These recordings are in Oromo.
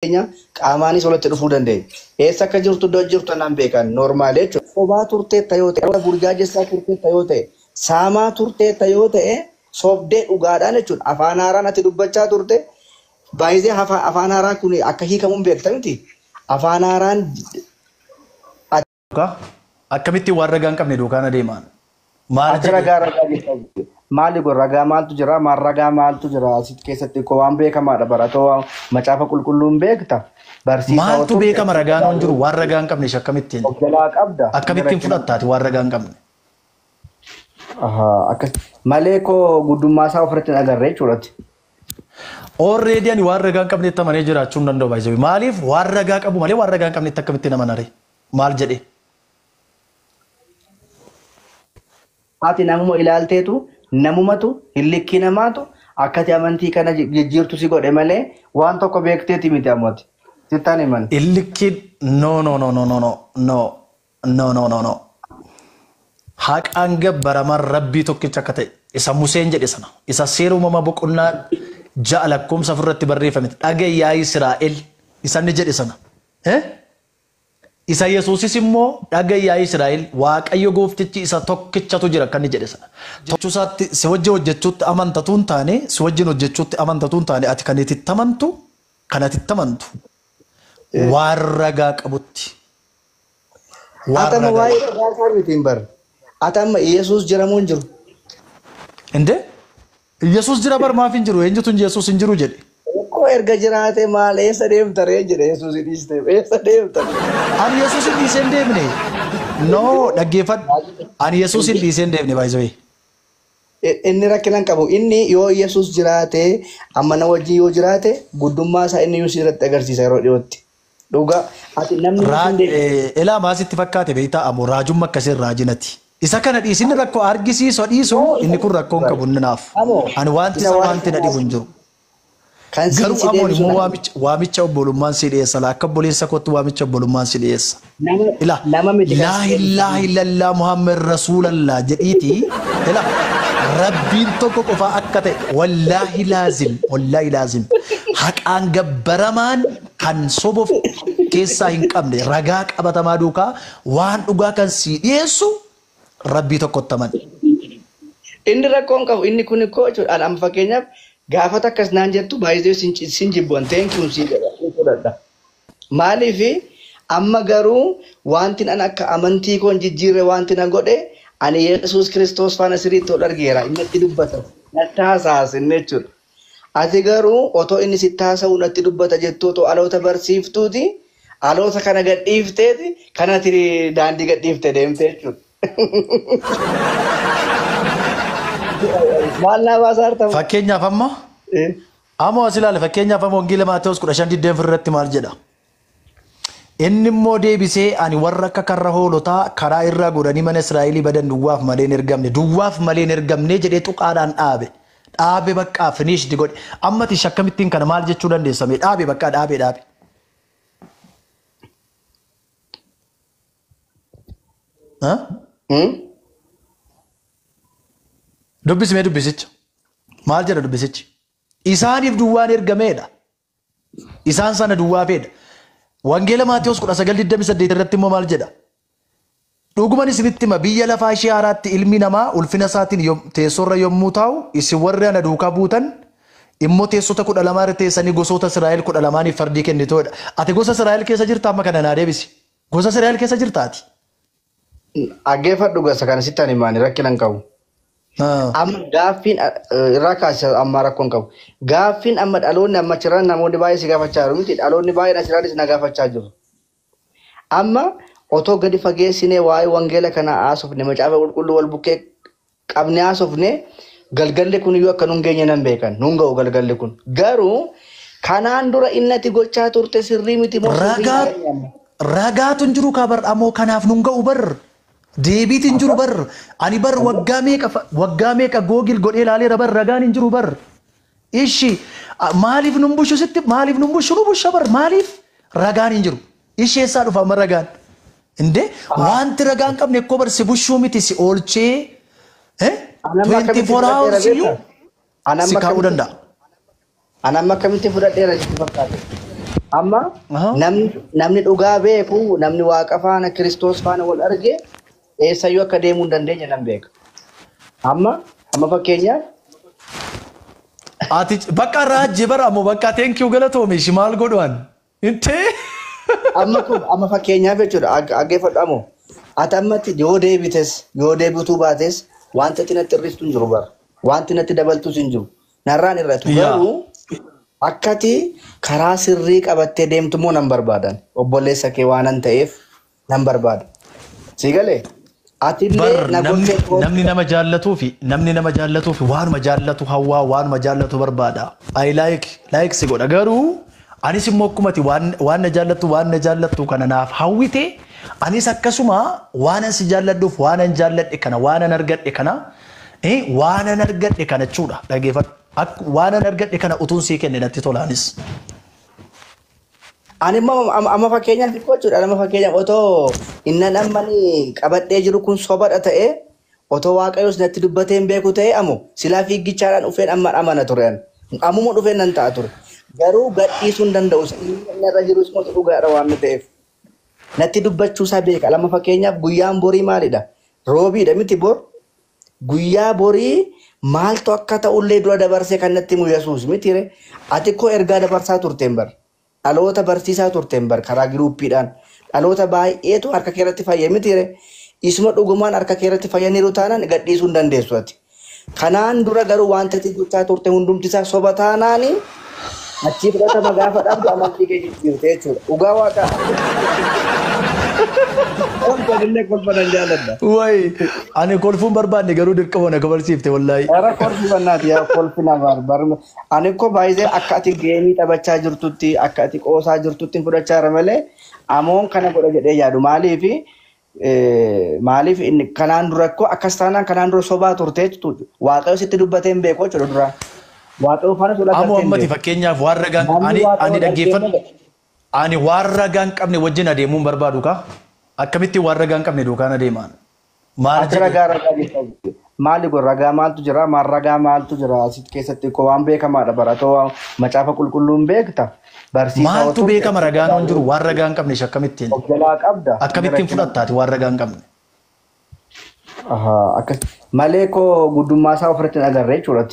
keenya qaamaanis walitti dhufuu dandeenya. Eessa akka jirtu iddoo jirtu nan beekan normaali jechuudha. Sobaa turtee ta'uu ta'e, burjaajessaa turtee ta'uu ta'e, saamaa turtee ta'uu ta'e, sobdee dhugaadhaan jechuudha. Afaan haaraan ati dubbachaa turte baay'ee afaan haaraan kun akka hiikamuun beekta miti. Afaan haaraan akkamitti waan ragaa hin qabne duukaan adeemaan. Akka maali kun ragaa maaltu jira? Maal ragaa maaltu jira? Asitti keessatti koo waan beekamaadha baratoo macaafa qulqulluun beekta. Maaltu beekama ragaan hin jiru waan ragaa hin qabne akkamittiin? Jalaa qabda. Akkamittiin fudhattaati waan ragaa hin qabne? Malee koo guddummaa isaa ofirratti hin agarree jechuudha. Already ani waan ragaa hin qabnetti amanee jiraachuu hin danda'u baay'ee. Maaliif waan ragaa qabu malee waan ragaa hin qabnetti akkamittiin amanare? Maal jedhee? Ati namuma ilaalteetu namumatu hillikki namaatu akkati amantii kana jijjiirtu si godhe malee waan tokko beekteeti miti ammati. Sittaan himan. Hillikki no. Haqaan gabbaraman rabbii tokkicha akka ta'e isa Museen jedhe sana isa seera uumama boqonnaa 6 lakkoofsa irratti barreeffame dhaga'i yaa Israa'el isa inni jedhe sana. Isa Yesuusis immoo dhaga'i yaa Israa'el Waaqayyo gooftichi isa tokkichatu jira kan inni jedhe sana. Jechuusaatti si wajjin hojjechuutti amantatuun taane si wajjin hojjechuutti amantatuun taane ati kan itti amantu waan ragaa qabutti. Atama waa'ee ragaa isaa mitiin bar. Atama Yesuus jiramuun jiru. Inde? Yesuus jira bar maaf hin jiru? Eenyutu Yesuus hin jiru jedhe? Erga jiraate maal eessa deemtaree jedhe Yesuus dhiiste eessa deemtare? Ani Yesuus dhiisee hin deemne. No dhaggeeffadhu. Ani Yesuus dhiisee hin deemne baay'ee. Inni rakkina qabu inni yoo Yesuus jiraate amma na wajjin yoo jiraate guddummaa isaa inni yoo irratti agarsiisa yeroo dhiyootti. Dhugaa ati namni elaa maasitti fakkaate beektaa ammoo raajummaa akkasii raajinati. Isa kana dhiisinni rakkoo argisiisu dhiisu inni kun rakkoo hin qabu naaf. Ani wanti na dhibu hin jiru. Garuu amoon immoo waamicha obbolummaan si dhiyeessa akka obboleessa kootti waamicha obbolummaan si dhiyeessa. Laa ilaaha illallah Muhammad Rasuulallah jedhiiti rabbiin tokko qofa akka ta'e wallaahi laazim haqaan gabbaramaan kan sobof keessaa hin qabne ragaa qabatamaa duukaa waan dhugaa kan si dhiyeessu rabbii tokkotti amani. Inni rakkoon qabu inni kun koo jechuudha amma fakkeenyaaf gaafata akkas naan jettu baay'ee sin jibbuun teenkiin si godhadha. Maaliif amma garuu wanti an akka amantii koon jijjiirre wanti na godhe ani Yesuus Kiristoos faana sirriitti ol argeera inni itti dubbata natti haasa'asin jechuudha. Ati garuu otoo inni sitti haasa'u natti dubbata jettu otoo aloota barsiiftuuti aloota kana gadhiifteeti kanatti daandii gadhiifte deemte jechuudha. Maal naa baasaa ta'u? Fakkeenyaaf ammoo as ilaale fakkeenyaaf ammoo Wangeela Maatewos 15:20 irratti maal jedha? Inni immoo deebisee ani warra akka karra hoolotaa karaa irraa godhanii mana Israa'elii badan duwwaaf malee hin ergamne jedhee tuqaadhaan dhaabe bakka finish di godhe. Ammati shakkamittiin kana maal jechuu dandeessame? Dhaabe bakka dhaabe. Dubbisicha. Maal jedha dubbisichi? Isaaniif duwwaan ergameedha. Isaan sana duwwaa fedha. Wangeela Maatewos 19:28 irratti immoo maal jedha? Dhugumaan isinitti hima biyya lafaa ishee haaraatti ilmi namaa ulfina isaatiin teessoorra yommuu taa'u isin warri ana duukaa buutan immoo teessota 12 irra teessanii gosoota Israa'el 12 fardii kennitoodha. Ati gosa Israa'el keessa jirta amma kana naa deebisi. Gosa Israa'el keessa jirtaati? Dhaggeeffadhu gosa kana sitti ani maani rakkina hin qabu. Amma gaaffiin irraa kaasee amma rakkoon qabu. Gaaffiin amma dhaloonni amma jiran namoonni baay'ee si gaafachaa jiru miti dhaloonni baay'een asirraanis na gaafachaa jiru. Amma otoo gadi fageessinee waa'ee wangeela kana haasofne macaafa qulqulluu wal bukkee qabnee haasofne galgalli kun iyyuu akka nun geenye nan beekan nun ga'u galgalli kun garuu kanaan dura innati gochaa turte sirrii miti ragaatu hin jiru kabar ammoo kanaaf nun ga'u bar. Deebiit hin jiru bar ani bar waggaa meeqa googil godhee ilaaleera bar ragaan hin jiru bar ishi maaliif nun bushu sitti maaliif nun bushu nu busha bar maaliif ragaan hin jiru ishi eessaa dhufa amma ragaan inde wanti ragaan qabne ekkoo bar si bushuu miti si oolchee 24 hours iyyuu si kaa'uu danda'a. Anamma akkamitti fudhadheera jechuun fakkaate. Amma namni dhugaa beeku namni waaqa faana Kiristoos faana wal arge eessayyuu akka deemuu hin dandeenye nan beeka. Amma fakkeenyaaf ati bakka raajje bara ammoo bakka thank you galatoomi shimaal godhan inte amma fakkeenyaaf jechuudha dhaggeeffadhu ammoo ati ammatti yoo deebituu baates wanta natti hir'istu hin jiru bara wanti natti dabaltus hin jiru narraan irratti garuu akkati karaa sirrii qabattee deemtu moo nan barbaadan obboleessa kee waanan ta'eef nan barbaada si galee namni nama jaallatu fi waanuma jaallatu hawaa waanuma jaallatu barbaada I like si godha garuu anis immoo akkumati waan na jaallattu kana naaf hawwite anis akkasuma waanan si jaalladhuuf waanan jaalladhe kana waanan argadhe kana jechuudha dhaggeeffadhu waanan argadhe kana utuun sii kenne natti tolaanis. Ani amma fakkeenyaaf jechuudha nama fakkeenyaaf otoo innan ammani qabadhee jiru kun sobadha ta'e otoo waaqayyoos natti dubbateen beeku ta'e ammoo silaa fiiggichaadhaan dhufeen amma amana ture ammuma dhufeen nan ta'a ture garuu gadhiisuu hin danda'u inni irra jirus moo dhugaadha waan ta'eef natti dubbachuusaa beeka lama fakkeenyaaf guyyaan borii maalidha roobiidha miti bor guyyaa borii maaltu akka ta'ullee dura dabarsee kan natti himu Yesuus mitire ati koo ergaa dabarsaa turteen bar dhaloota barsiisaa turteen bar karaa giruuppiidhaan dhaloota baay'eetu harka keerratti fayyee mitire isuma dhugumaan harka keerratti fayyaniiru taanaan gadhiisuu hin dandeessu ati kanaan dura garuu wanta ati gochaa turte hundumtisaa soba taanaani achi fudhatama gaafa dhabdu amantii kee jijjiirte jechuudha dhugaa waaqa Wai, ani kolfuun barbaanne garuu dirqama na kabarsiifte wallahi. Era kolfii bannaati yaa kolfii na barbaar. Ani ko baay'ee akka ati geemii taphachaa jirtutti akka ati qoosaa jirtutti fudhachaa jira malee amoon kana godha jedhee yaadu maaliif inni kanaan dura ko akkas taanaan kanaan dura sobaa turte jechuudha. Waaqayyo sitti dubbatee hin beeku jechuudha dura. Waaqayyo faana sulla galtee. Amoo ammati fakkeenyaaf waan ragaan ani dhaggeeffadhu. Ani waan ragaan qabne wajjin adeemuun barbaadu kaa? Akkamitti waan ragaan qabne duukaan adeemaan? Maali kun ragaa maaltu jira? Maal ragaa maaltu jira? Asitti keessatti ko waan beekamaadha baratoo macaafa qulqulluun beekta. Maaltu beekama ragaan hin jiru waan ragaan qabne akkamittiin? Akkamittiin fudhattaati waan ragaan qabne? Malee koo guddummaa isaa ofirratti hin agarre jechuudha.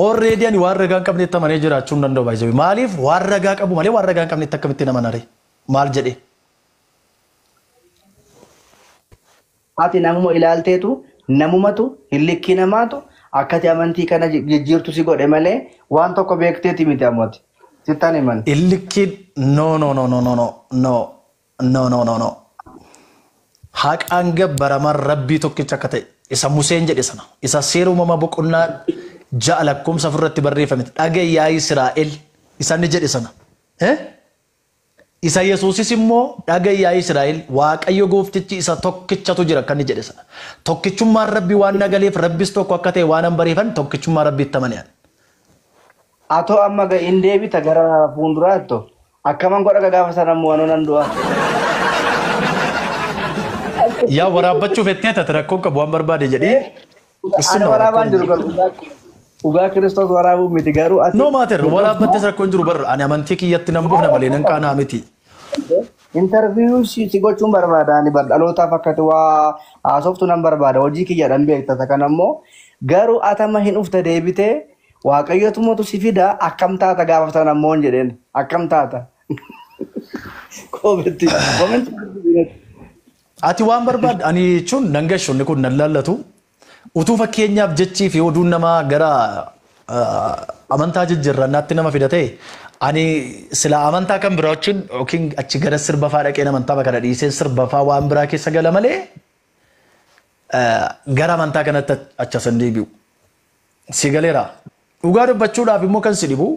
Already ani waan ragaan qabne tamanee jiraachuu hin danda'u baay'ee. Maaliif waan ragaa qabu malee waan ragaan qabne akkamittiin amanare? Maal jedhee? Ati namuma ilaalteetu namumatu hillikki namaatu akkati amantii kana jijjiirtu si godhe malee waan tokko beekteeti miti ammoti. Sittaan himan. Hillikki no. Haqaan gabbaraman rabbii tokkicha akka ta'e isa Museen jedhe sana isa seera uumama boqonnaa ja'a lakkoofsa ofirratti barreeffame dhaga'i yaa Israa'el isa ni jedhe sana. Isa Yesuusis immoo dhaga'i yaa Israa'el Waaqayyo gooftichi isa tokkichatu jira kan jedhe sana. Tokkichummaan Rabbii waan nagaleef Rabbis tokko akka ta'e waan bareeffan tokkichummaa Rabbiitti amani'an. Atoo amma hin deebita gara fuulduraatto akkaman godha gaafa sana immoo nan du'a. Yaa waraabbachuuf ettee tati rakkoon qabu waan barbaade jedhee. Ana waraabaan jiru garuu Ugaa Kiristoos waraabuu miti garuu ati. No matter waraabbattes rakkoon jiru barra ani amantii kiyyatti nan buufna malee nan qaanaa miti. Interview si gochuun barbaada ani dhalootaaaf akkati waa haasoftu nan barbaada hojii kiyyaadhaan beektata kan ammoo garuu atama hin ufta deebitee waaqayyotu mootu si fida akkam taata gaafatan ammoo hin jedheen akkam taata. Ati waan barbaad ani jechuun nan gashoonni kun nan laallatu. Utuu fakkeenyaaf jechii fi oduun namaa gara amantaa jijjiirrannaatti nama fidate ani sila amantaa kan biraa wajjin yookiin achi gara sirbafaa dhaqeen amantaa kana dhiisee sirbafaa waan biraa keessa gala malee gara amantaa kanatti achasan deebi'u. Si galeera. Dhugaa dubbachuudhaaf immoo kan si dhibu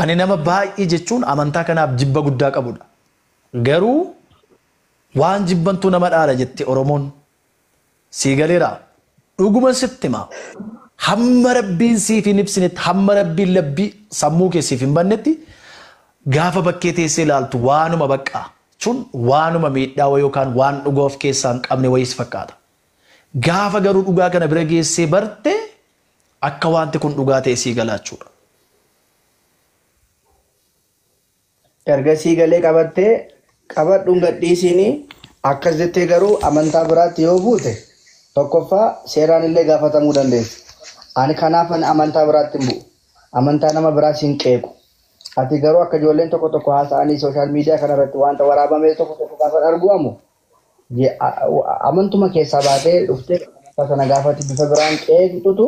ani nama baay'ee jechuun amantaa kanaaf jibba guddaa qabudha. Garuu waan jibbantu nama dhaala jette Oromoon. Si galeera. Dhuguma sittima hamma rabbiin siif hin ibsinetti hamma rabbiin labbii sammuu keessiif hin bannetti gaafa bakkee teessee ilaaltu waanuma baqqaa jechuun waanuma miidhaa yookaan waan dhugaa of keessaa hin qabne wayiis fakkaata. Gaafa garuu dhugaa kana bira geessee barte akka wanti kun dhugaa ta'e sii galaachuudha. ergasii galee qabattee qabadhuun gadhiisini akkas jettee garuu amantaa biraatti yoo buute tokkoffaa seeraan illee gaafatamuu dandeessi. Ani kanaafan amantaa biraatti hin bu'u. Amantaa nama biraas hin qeequ. Ati garuu akka ijoolleen tokko tokko haasa'anii sooshaal miidiyaa kanarratti wanta waraabamee tokko gaafa argu'amu amantuma keessaa baatee dhuftee sana gaafatti bifa biraan qeeqxutu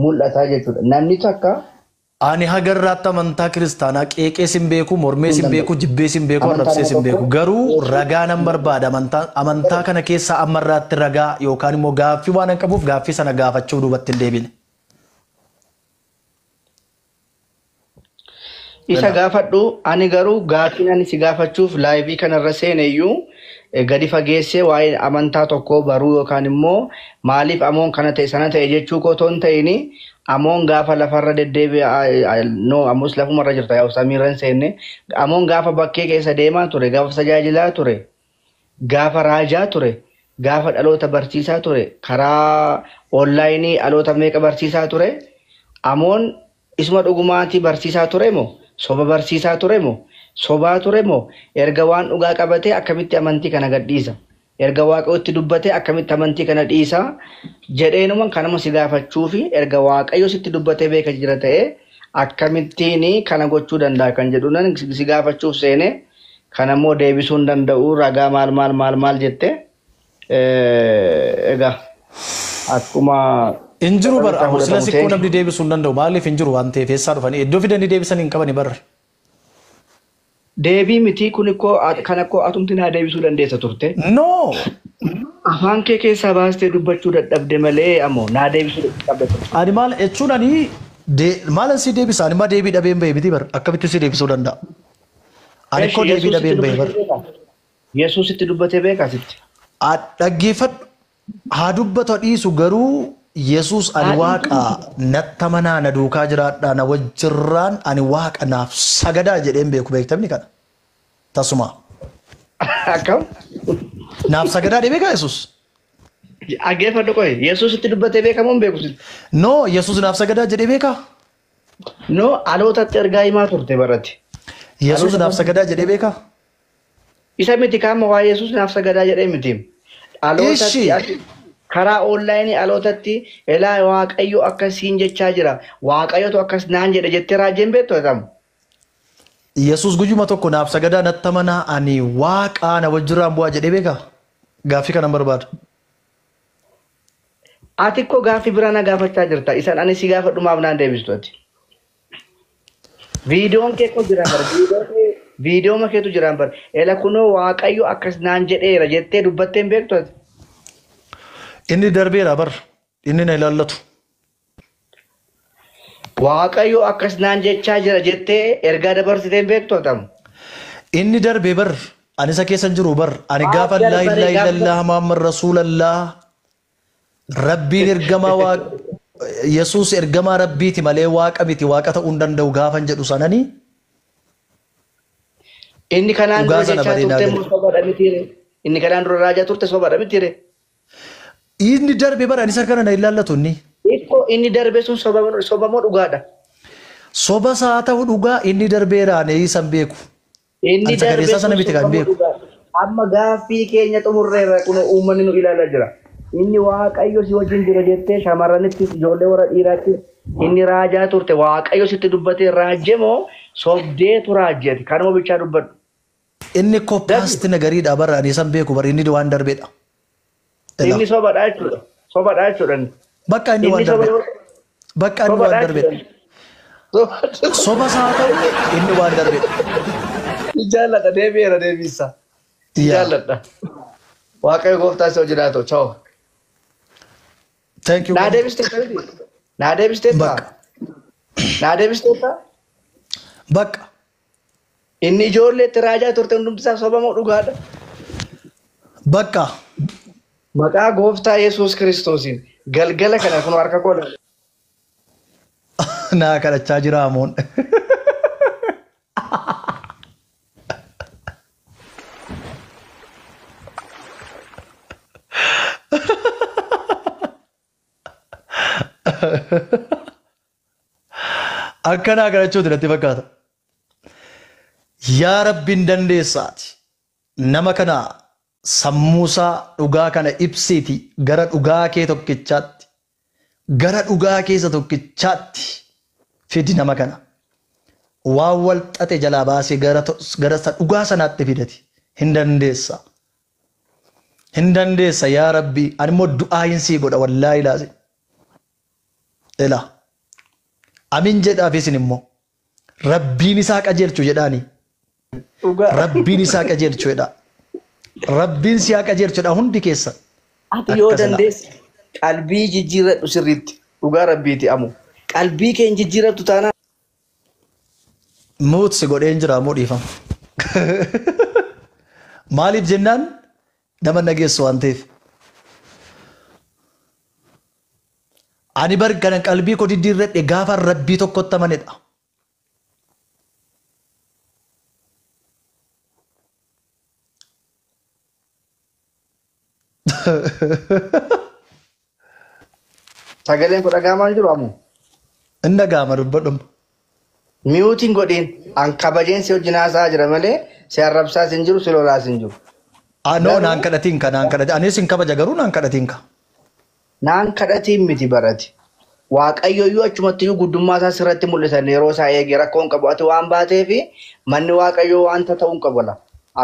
mul'ata jechuudha. Namni takka ani hagarraatti amantaa kiristaanaa qeeqee sin beeku, mormee sin beeku, jibbee sin beeku, arrabsee sin beeku. Garuu ragaa nan barbaada amantaa kana keessaa ammarraatti ragaa yookaan immoo gaaffii waan hin qabuuf gaaffii sana gaafachuu duubatti hin deebine. Isa gaafadhu ani garuu gaaffiin ani si gaafachuuf laayivii kanarra seeneyyuu gadi fageessee waa'ee amantaa tokkoo baruu yookaan immoo maaliif amoon kana ta'e sana ta'e jechuu koo otoo hin ta'in amoon gaafa lafarra deddeebi'aa no ammus lafumarra jirta yaa samiirra hin seenne amoon gaafa bakkee keessa deemaa ture gaafa tajaajilaa ture gaafa raajaa ture gaafa dhaloota barsiisaa ture karaa onlaayinii dhaloota meeqa barsiisaa ture amoon isuma dhugumaatii barsiisaa ture moo soba barsiisaa ture moo sobaa ture moo erga waan dhugaa qabatee akkamitti amantii kana gadhiisa erga waaqayyotti dubbatee akkamitti amantii kana dhiisa jedheenuma kanama si gaafachuu fi erga waaqayyo sitti dubbatee beeka jira ta'e akkamittiin kana gochuu danda'a kan jedhu nan si gaafachuuf seene kanammoo deebisuu hin danda'u ragaa maal jette egaa akkuma Injiru bar amu sila sikkoo namni deebisuu hin danda'u maaliif injiru waan ta'eef eessaa dhufanii iddoo fidanii deebisan hin qabani barre. Deebii miti kun kan akkoo atumti naa deebisuu dandeessa turte. No. Afaan kee keessaa baastee dubbachuu dadhabde malee ammoo naa deebisuu dadhabde turte. Ani maal jechuun ani maalan si deebisa ani maa deebii dhabeen bahe miti bar akkamitti si deebisuu danda'a. Ani koo deebii dhabeen bahe bar. Yesuus itti dubbatee beekaa sitti. Dhaggeeffadhu haa dubbatu dhiisu garuu Yesus ani waaqa natta manaa na duukaa jiraadhaa na wajjirraan ani waaqa naaf sagadaa jedheen beeku beektamni kana. Tasuma. Akkam? Naaf sagadaa dhee beekaa Yesus? Dhaggeeffadhu qoye Yesuus itti dubbatee beekamu hin beeku sitti. No Yesus naaf sagadaa jedhee beekaa? No dhalootatti ergaa himaa turte baratti. Yesus naaf sagadaa jedhee beekaa? Isa miti kaama waa Yesuus naaf sagadaa jedhee miti. Dhalootatti karaa onlaayinii dhalootatti elaa waaqayyo akkasiin jechaa jira waaqayyotu akkas naan jedhe jettee raajeen beektotamu. Yesus guyyuma tokko naaf sagadaa natta manaa ani waaqaa na wajjirraan bu'aa jedhee beekaa? Gaaffii kana barbaada. Ati koo gaaffii biraa na gaafachaa jirta isaan ani si gaafadhu maaf naan deebistu ati. Viidiyoon kee koo jiraan bara viidiyoo makeetu jiraan bara ela kunoo waaqayyo akkas naan jedheera jettee dubbattee hin beektu ati. Inni darbeera bar inni na ilaallatu. Waaqayyo akkas naan jechaa jira jettee ergaa dabarsitee hin beektu tamu. Inni darbee bar ani isa keessa jiru bar ani gaafa laa ilaaha illallah Muhammad Rasuulallah Rabbiin ergamaa waaq Yesuus ergamaa Rabbiiti malee waaqa miti waaqa ta'uu hin danda'u gaafan jedhu sananii. Inni kanaan dura jechaa turte sobaadha mitiire. Inni kanaan dura raajaa turte sobaadha mitiire. Inni darbe bara ani isa kana na ilaallatu inni. Inni darbe sun soba moo dhugaadha? Soba saa ta'u dhugaa inni darbeera ani isan beeku. Inni darbe sana miti kan beeku. Amma gaaffii keenya xumurreera kun uummanni nu ilaalaa jira. Inni waaqayyo si wajjin jira jettee shamarranittis ijoollee warra dhiiraattis inni raajaa turte waaqayyo sitti dubbatee raajje moo sobdeetu raajjeeti kanuma bichaa dubbadhu. Inni koppaasti nagariidha bara ani isan beeku bara inni waan darbeedha. Inni sobaadha jechuudha. Sobaadha jechuudha. Bakka inni waan darbeedha. Bakka inni waan darbeedha. Soba saa ta'u inni waan darbeedha. Jaalladha deebi'eera deebiisa. Jaalladha. Waaqayyo gooftaa si hojjetu. Ciao. Thank you. Naa deebisteetta? Bakka. Inni ijoolleetti raajaa turte hundumtisaa soba moo dhugaadha? Bakka. Maqaa gooftaa Yesuus Kiristoosiin galgala kana kun harka koo laala. Naa kadhachaa jira amoon. Akkanaa kadhachuutu natti fakkaata. yaa rabbiin dandeessaati nama kana sammuusaa dhugaa kana ibsiiti gara dhugaa kee tokkichaatti gara dhugaa keessa tokkichaatti fidi nama kana waan wal xaxe jalaa baasee gara dhugaa sanaatti fidati hin dandeessa yaa rabbii ani immoo du'aa hin sii godha wallaahi laasi ila amin jedhaaf isin immoo rabbiin isaa qajeelchu jedhaani rabbiin isaa qajeelchu jedha rabbiin siyaa qajeelchudha hundi keessa ati yoo dandeesse qalbii jijjiirradhu sirriitti dhugaa rabbiiti amu qalbii kee jijjiirrattu taana muut si godheen jira moo dhiifama maaliif jennaan nama nageessu waan ta'eef ani bar kana qalbii koo diddiirradhe gaafa rabbii tokkotti amanedha sagaleen ko dhagaamaa jiru amu inni dhagaama dubbadhuma miyuutiin godhiin an kabajeen si wajjin haasaa jira malee si arrabsaas hin jiru si lolaas hin jiru no naan kadhatiin ka naan kadhatiin anis hin kabaja garuu naan kadhatiin ka naan kadhatiin miti barati waaqayyoyyuu achumatti guddummaa isaa sirratti mul'isan yeroo isaa eegee rakkoon qabu ati waan baateefi manni waaqayyoo wanta ta'uun qabala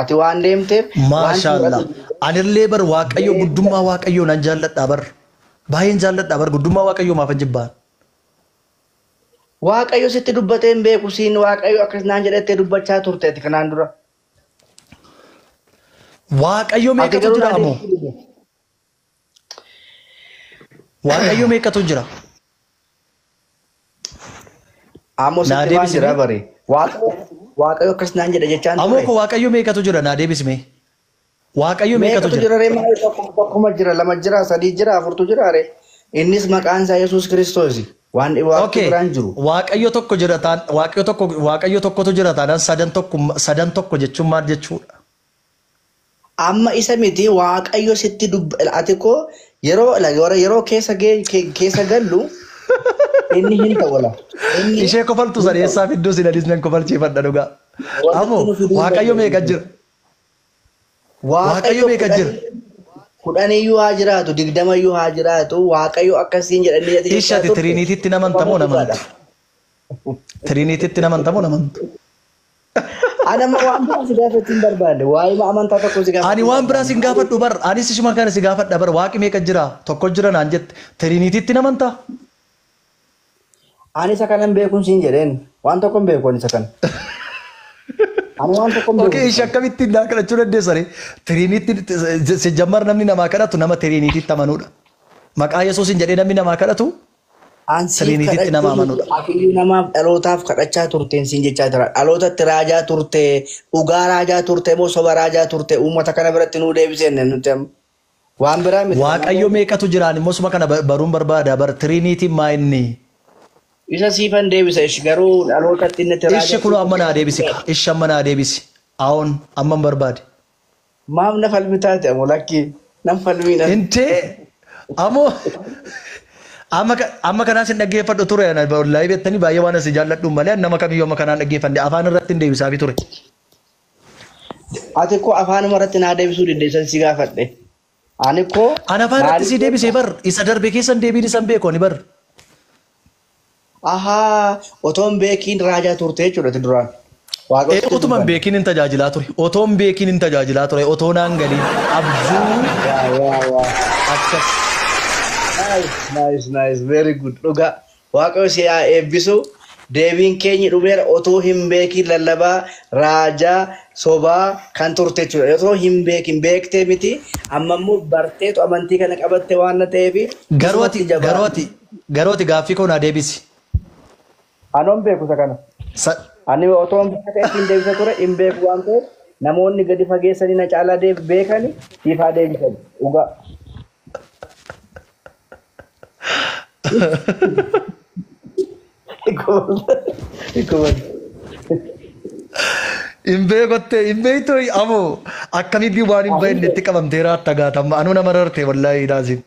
ati waan deemteef maashaallah anillee bar waaqayyo guddummaa waaqayyoo nan jaalladhaa bar baay'een jaalladhaa bar guddummaa waaqayyoo maaf jibbaan waaqayyo sitti dubbatee hin beeku siin waaqayyo akkas naan jedhattee dubbachaa turteeti kanaan dura waaqayyo meeqatu jira amoo waaqayyo meeqatu jira amoo sitti waan jira bare waaqayyo akkas naan jedha jechaan amoo ko waaqayyo meeqatu jira naa deebisme waaqayyo meeqatu jira ree maal tokkuma jira lama jira sadii jira afurtu jira ree innis maqaan isaa Yesuus Kiristoos waan waaqni biraan jiru waaqayyo tokko jira taan waaqayyo tokkotu jira taan sadan tokko jechuun maal jechuudha amma isa miti waaqayyo sitti ati ko yeroo keessa gallu inni hin ta'ula ishee kofaltu sadeessaa fidduu sinadis nan kofalchiifadha dhugaa amoo waaqayyo meeqa jira waaqayyo meeqa jira 10 iyyuu haa jiraatu 20 iyyuu haa jiraatu waaqayyo akkasiin jedhanii ishati tiriiniititti namantamoo namantu tiriiniititti namantamoo namantu Adama waan biraa si gaafachuun barbaade waa'ee amantaa tokko si gaafadhu. Ani waan biraa si gaafadhu bar anis ishuma kana si gaafadha bar waaqi meeqa jira tokko jira naan jette tiriiniititti namantaa. Ani isa kanan beekuun siin jedheen waan tokko hin beeku ani isa kana. Ani waan tokko hin beeku. Okay ishee akkamitti naa kadhachuu dandeessani tiriiniitti si jammar namni namaa kadhatu nama tiriiniititti amanuudha. Maqaa Yesuusin jedhee namni namaa kadhatu. Tiriiniititti nama amanuudha. Akilii namaaf dhalootaaf kadhachaa turteen siin jechaa jira. Dhalootatti raajaa turte, dhugaa raajaa turte, moo soba raajaa turte, uummata kana biratti nuu deebiseen nuti waan biraa miti. Waaqayyo meeqatu jiraan immoo suma kana baruun barbaada bar tiriiniitiin maa inni. Isa siifan deebisa ishi garuu dhalootatti inni raajaa. Ishi kun amma naa deebisi ishi amma naa deebisi aawon amma barbaade. Maaf na falmitaate amoo lakkii nam falmiidha. Intee amoo. Amma kanaan sin dhaggeeffadhu ture wallahi beektanii baay'ee waan asi jaalladhu malee nama kamiyyuu amma kanaan dhaggeeffanne afaan irratti hin deebisaafi ture. Ati ko afaan irratti naa deebisuu dandeessan si gaafadhe. Ani ko ana afaan irratti si deebisee bar isa darbe keessan deebiin isan beeku ani bar. Ahaa otoon beekiin raajaa turte jechuudha duraan. Otuman beekiin hin tajaajilaa ture. Otoon beekiin hin tajaajilaa ture. Otoo naan galiin abjuu akkas. Nice, very good. Dhugaa waaqayyo si haa eebbisu deebiin keenya dhumeera otoo hin beekin lallabaa raajaa sobaa kan turte jechuudha. Otoo hin beekin beektee miti amma immoo barteetu amantii kana qabatte waan na ta'eef. Garooti gaaffii koo naa deebisi. Anoon beeku isa kana. Ani otoo hin beekne hin deebisa ture hin beeku waan ta'eef namoonni gadi fageessanii na caalaa beekani siifaa deebisan dhugaa. Imbeekotte imbeeyto amoo akkamitti waan hin bahinne itti qabamtee raatta gaatamma anu nama rarte wallahi ilaasin.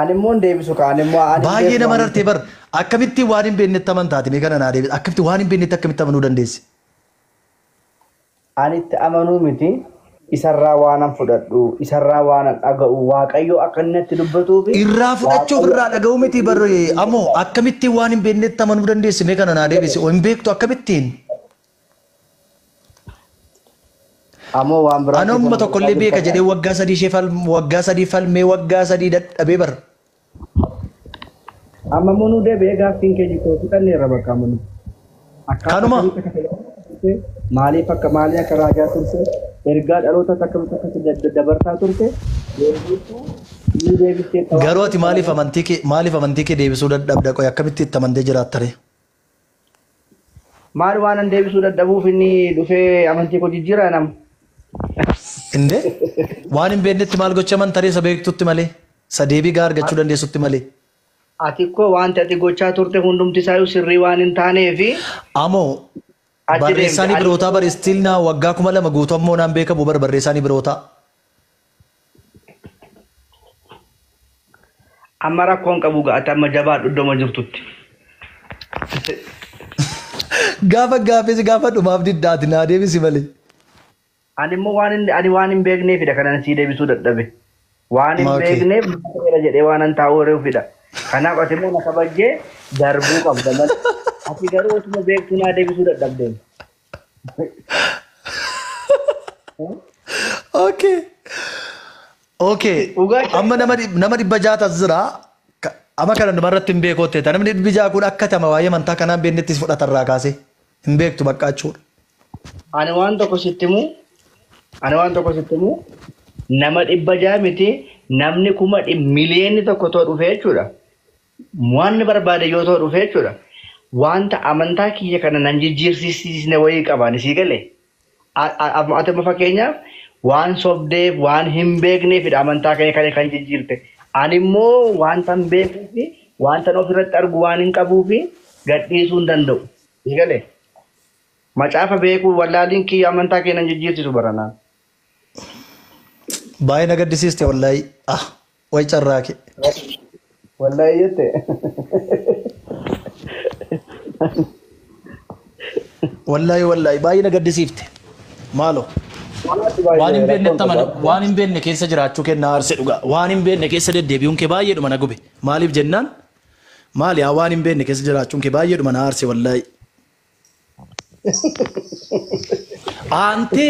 Ani immoo deebisu ka ani immoo ani baay'ee nama rartee bar akkamitti waan hin beeknetti amantaati mee kana naa deebis akkamitti waan hin beeknetti akkamitti amanuu dandeessi ani itti amanuu miti isarraa waan an fudhadhu isarraa waan an dhaga'u waaqayyo akka inni itti dubbatuuf irraa fudhachuuf irraa dhaga'u miti bar ammoo akkamitti waan hin beeknetti amanuu dandeessi mee kana naa deebisi hin beektu akkamittiin ammoo waan biraa anuma tokkollee beeka jedhee waggaa 3 ishee waggaa 3 falmee waggaa 3 dadhabee bar amma munu deebee gaaffiin kee jikoo fudhanneerra bakka munu kanuma maaliif akka maalii akka raajaa turte ergaa dhaloota takka dabarsaa turte garuu ati maaliif amantii kee deebisuu dadhabda qoy akkamitti itti amantee jiraattare maal waan an deebisuu dadhabuuf inni dhufee amantii koo jijjiira nam inde waan hin beeknetti maal gocha amantaree isa beektutti malee isa deebii gaa argachuu dandeessutti malee ati koo wanti ati gochaa turte hundumti isaayyuu sirrii waan hin taaneefi amoo barreessaanii birootaa barreessitilnaa waggaa 2,000 guutuu ammoo naan beekamu barreessaanii birootaa amma rakkoon qabu ga'ate amma jabaadhu iddoo jirtutti gaafa dhumaaf diddaati naa deebisi malee ani immoo waan hin beekneefidha kanan sii deebisuu dadhabe waan hin beekneef jedhee waan an taa'uu reefidha kanaaf ati immoo na kabajjee darbuu qabda malee ati garuu osuma beektuu naa deebisuu dadhabdeen okay amma nama 600 as jira amma kana namarratti hin beekootte namni 600 kun akka tama waa'ee amantaa kanaan beeknettis fudhatarraa kaase hin beektu baqqaachuudha ani waan tokko sitti himu nama 600 miti namni 1,000,000 tokko too dhufe jechuudha waan barbaade yoo too dhufe jechuudha wanta amantaa kiyya kana nan jijjiirsiisne wayii qabaan sii galee atuma fakkeenyaaf waan sobdeef waan hin beekneefidha amantaa kee kan jijjiirte ani immoo wanta hin beekneefi wanta ofirratti argu waan hin qabuufi gadhiisuu hin danda'u sii galee macaafa beekuu wallaaliin kiyya amantaa kee nan jijjiirsisu baranaa baay'ee na gaddisiiste wallaahi way carraake wallaahi jette wallaahi baay'ee na gaddisiifte maalo waan hin beekne keessa jiraachuu kennaa aarse dhugaa waan hin beekne keessa deddeebi'uun kee baay'eedhuma na gube maaliif jennaan maali waan hin beekne keessa jiraachuun kee baay'eedhuma na aarse wallaahi Ante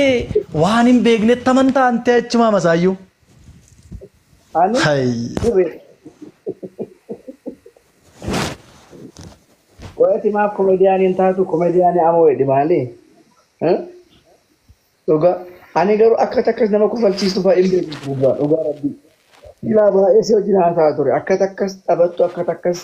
waan hin beeknetti amantaa ante achuma masaayyuu. Waati maaf komediyaaniin taatu komediyaanii amoo jedhi maali? Dhugaa ani garuu akka takkas nama kufalchiistu fa'aa hin beeku dhugaa rabbii. Ilaa baay'ee si wajjin haasaa ture akka takkas taphattu akka takkas